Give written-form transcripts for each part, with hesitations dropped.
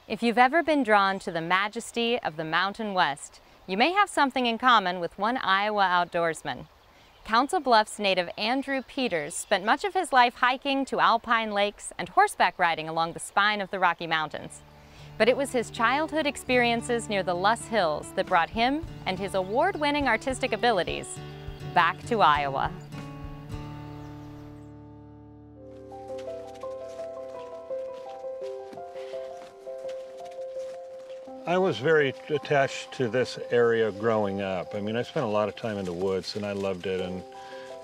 If you've ever been drawn to the majesty of the Mountain West, you may have something in common with one Iowa outdoorsman. Council Bluffs native Andrew Peters spent much of his life hiking to alpine lakes and horseback riding along the spine of the Rocky Mountains. But it was his childhood experiences near the Luss Hills that brought him and his award-winning artistic abilities back to Iowa. I was very attached to this area growing up. I mean, I spent a lot of time in the woods and I loved it.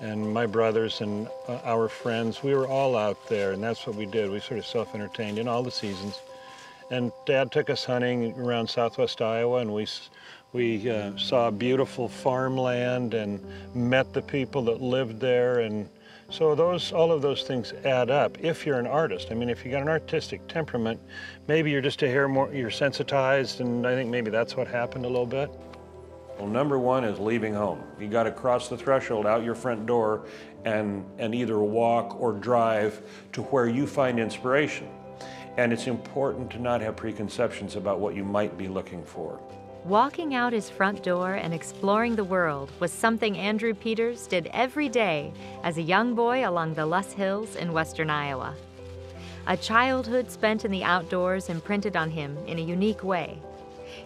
And my brothers and our friends, we were all out there, and that's what we did. We sort of self-entertained in all the seasons. And Dad took us hunting around southwest Iowa, and we saw beautiful farmland and met the people that lived there. And so all of those things add up if you're an artist. I mean, if you got an artistic temperament, maybe you're just a hair more, you're sensitized, and I think maybe that's what happened a little bit. Well, number one is leaving home. You got to cross the threshold out your front door and either walk or drive to where you find inspiration. And it's important to not have preconceptions about what you might be looking for. Walking out his front door and exploring the world was something Andrew Peters did every day as a young boy along the Luss Hills in western Iowa. A childhood spent in the outdoors imprinted on him in a unique way.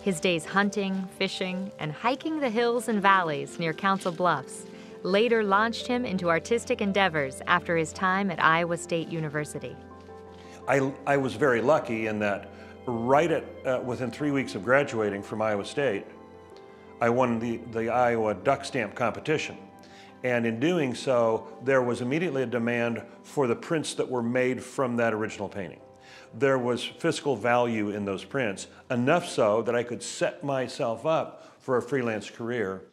His days hunting, fishing, and hiking the hills and valleys near Council Bluffs later launched him into artistic endeavors after his time at Iowa State University. I was very lucky in that within 3 weeks of graduating from Iowa State, I won the Iowa duck stamp competition. And in doing so, there was immediately a demand for the prints that were made from that original painting. There was fiscal value in those prints, enough so that I could set myself up for a freelance career.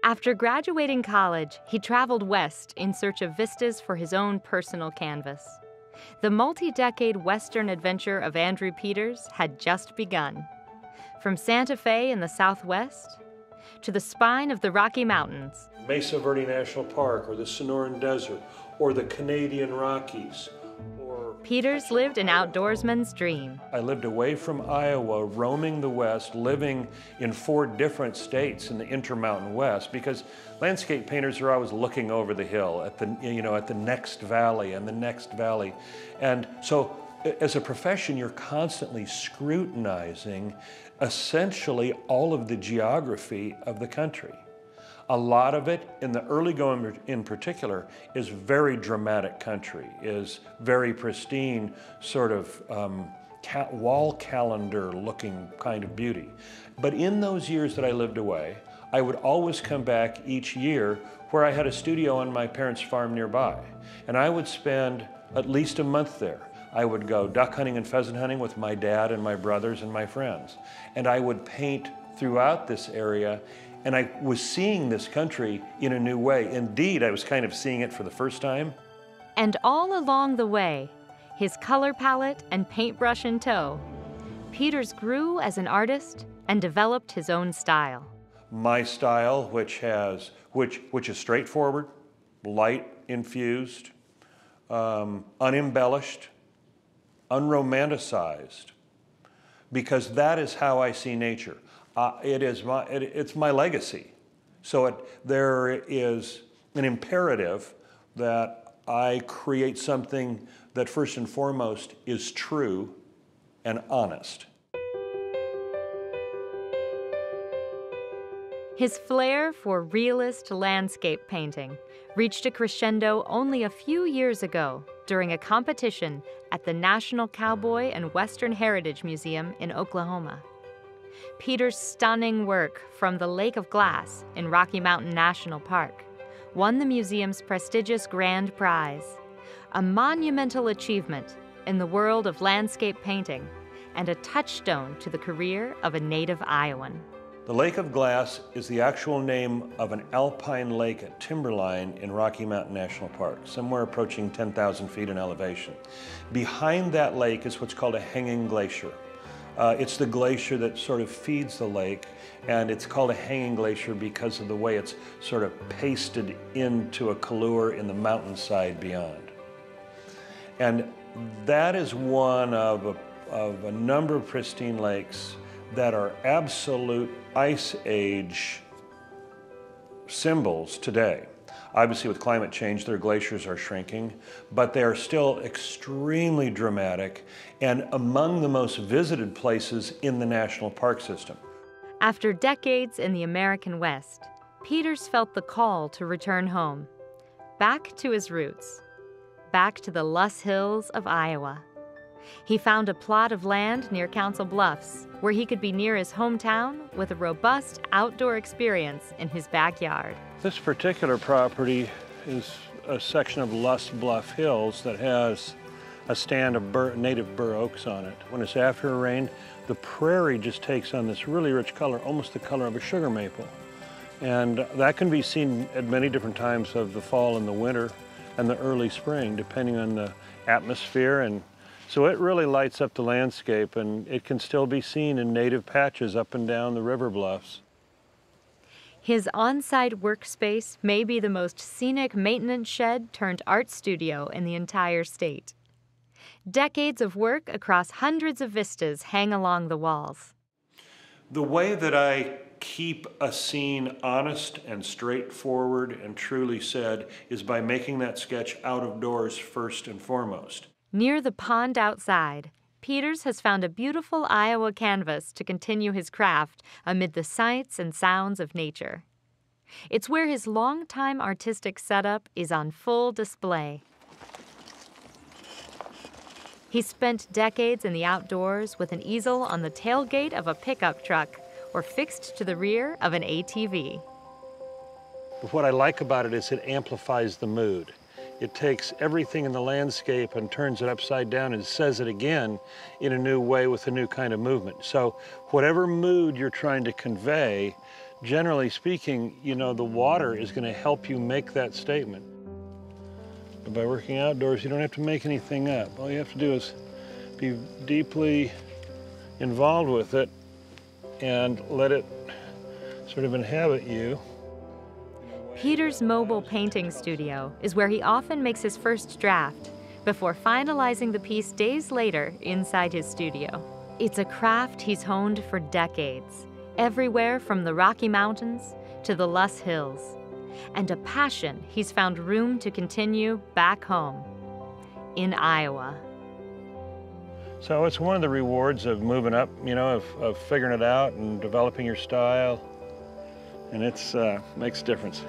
After graduating college, he traveled west in search of vistas for his own personal canvas. The multi-decade Western adventure of Andrew Peters had just begun. From Santa Fe in the Southwest to the spine of the Rocky Mountains, Mesa Verde National Park, or the Sonoran Desert, or the Canadian Rockies, Peters lived an outdoorsman's dream. I lived away from Iowa, roaming the West, living in 4 different states in the Intermountain West, because landscape painters are always looking over the hill at the next valley and the next valley. And so as a profession, you're constantly scrutinizing essentially all of the geography of the country. A lot of it, in the early going in particular, is very dramatic country, is very pristine, sort of wall calendar looking kind of beauty. But in those years that I lived away, I would always come back each year where I had a studio on my parents' farm nearby. And I would spend at least a month there. I would go duck hunting and pheasant hunting with my dad and my brothers and my friends. And I would paint throughout this area. And I was seeing this country in a new way. Indeed, I was kind of seeing it for the first time. And all along the way, his color palette and paintbrush in tow, Peters grew as an artist and developed his own style. My style, which is straightforward, light infused, unembellished, unromanticized, because that is how I see nature. It's my legacy. So there is an imperative that I create something that first and foremost is true and honest. His flair for realist landscape painting reached a crescendo only a few years ago during a competition at the National Cowboy and Western Heritage Museum in Oklahoma. Peters' stunning work from the Lake of Glass in Rocky Mountain National Park won the museum's prestigious Grand Prize, a monumental achievement in the world of landscape painting and a touchstone to the career of a native Iowan. The Lake of Glass is the actual name of an alpine lake at Timberline in Rocky Mountain National Park, somewhere approaching 10,000 feet in elevation. Behind that lake is what's called a hanging glacier. It's the glacier that sort of feeds the lake, and it's called a hanging glacier because of the way it's sort of pasted into a couloir in the mountainside beyond. And that is one of of a number of pristine lakes that are absolute ice age symbols today. Obviously, with climate change, their glaciers are shrinking, but they are still extremely dramatic and among the most visited places in the national park system. After decades in the American West, Peters felt the call to return home, back to his roots, back to the Loess Hills of Iowa. He found a plot of land near Council Bluffs where he could be near his hometown with a robust outdoor experience in his backyard. This particular property is a section of Loess Bluff Hills that has a stand of native bur oaks on it. When it's after a rain, the prairie just takes on this really rich color, almost the color of a sugar maple. And that can be seen at many different times of the fall and the winter and the early spring, depending on the atmosphere. And so it really lights up the landscape, and it can still be seen in native patches up and down the river bluffs. His on-site workspace may be the most scenic maintenance shed turned art studio in the entire state. Decades of work across hundreds of vistas hang along the walls. The way that I keep a scene honest and straightforward and truly said is by making that sketch out of doors first and foremost. Near the pond outside, Peters has found a beautiful Iowa canvas to continue his craft amid the sights and sounds of nature. It's where his longtime artistic setup is on full display. He spent decades in the outdoors with an easel on the tailgate of a pickup truck or fixed to the rear of an ATV. But what I like about it is it amplifies the mood. It takes everything in the landscape and turns it upside down and says it again in a new way with a new kind of movement. So whatever mood you're trying to convey, generally speaking, you know, the water is going to help you make that statement. But by working outdoors, you don't have to make anything up. All you have to do is be deeply involved with it and let it sort of inhabit you. Peters' mobile painting studio is where he often makes his first draft before finalizing the piece days later inside his studio. It's a craft he's honed for decades, everywhere from the Rocky Mountains to the Loess Hills, and a passion he's found room to continue back home in Iowa. So it's one of the rewards of moving up, you know, of figuring it out and developing your style, and it's makes a difference.